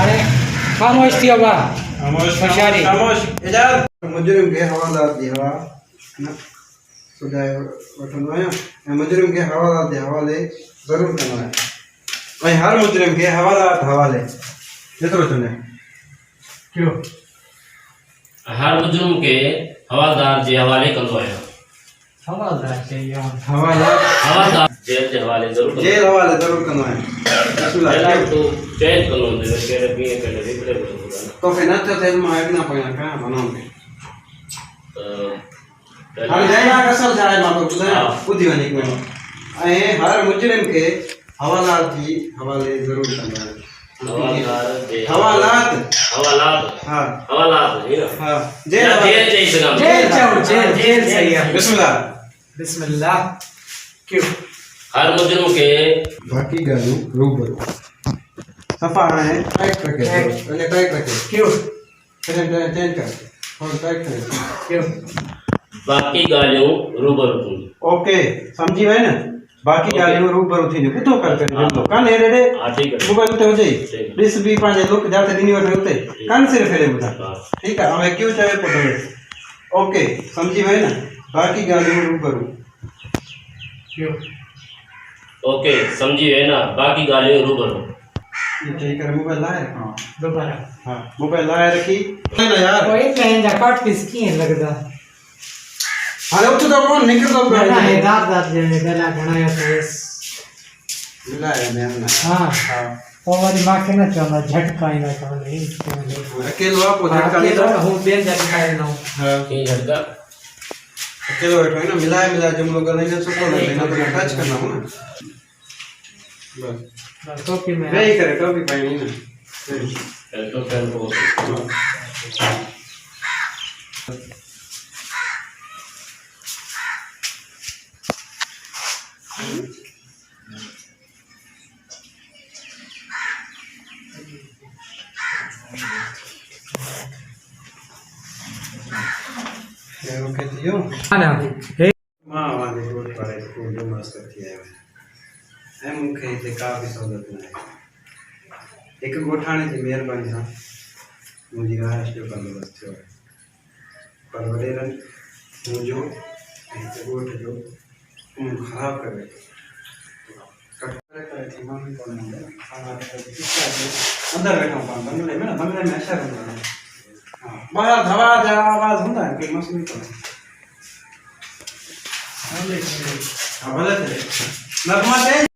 अरे खामोश थियो बा खामोश इजाज़त मुजरिम के हवाला दी हवा ना सुधाए वठंदो आहियां ऐं मुजरिम के हवाला दे हवाले ज़रूर कंदो आहियां ऐं हर मुजरिम के हवाले जेतिरो चवंदा क्यों हर मुजरिम के हवालदार जे हवाले कंदो आहियां हवालदार चाहिए हवालदार जेल जे हवाले ज़रूर कंदो आहियां बिस्मिल्लाह तो जेल कंदो ने केड़े पीए केड़े रिपले तो फिर न तो तेल मार ना पया का बनाऊंगे हां जाया असल जाए मां तो बुधाया बुद्धि वनी को ऐं हर मुजरिम के हवालात जी हवाले ज़रूर कंदो आहियां हवालात हां हवालात हां जेल सही है बिस्मिल्लाह क्यों हर मुजरिम के बाकी गालू रूबरू सफा है टाइट रखे पहले टाइट रखे क्यों चेंज कर और टाइट कर क्यों बाकी गालियों रूबरू थी ओके समझी वए ना बाकी गालियों रूबरू थी कुतो कर कान हे रे ठीक है मोबाइल उते हो जाई डिस भी पांजे लोग जाते दिनी वठे उते कान सिर फेरे बुधा ठीक है हमें क्यों चाहे पड़े ओके समझी वए ना बाकी गालियों रूबरू क्यों ओके समझी है ना बाकी गालियों रूबरू ये ठीक है मोबाइल लाए हां दोबारा हां मोबाइल लाए रखी ना यार कोई कहीं जा कट पीस की लगदा अरे उठ तो कौन निकल तो ना है दाद जे गला घणा है तो मिलाए मैं ना हां और मां के ना चला झटका ही ना चला अकेलो आप झटका ले तो हूं बेन झटका ना हां ये झटका अकेलो बैठो है ना मिलाए जुमलो कर लेने सुको लेना तो टच करना हो ना बस टोपी में नहीं करे टोपी पाई नहीं ना तो कर वो ओके थियो ना मां वाले रोड पर को जो मस्त थी है हम मुखे ते काफी सहूलियत ना है एक गोठाणे जी मेहरबानी सां मुझी राश जो बंदोबस्त थियो पर वडेरन मुझो गोठ जो खराब कर रहे अंदर बैठा हूँ बंगले में ना बंगले में अच्छा रहता है बाहर हवा जा आवाज होता है कोई मसला नहीं तो हाँ भले थे नगमा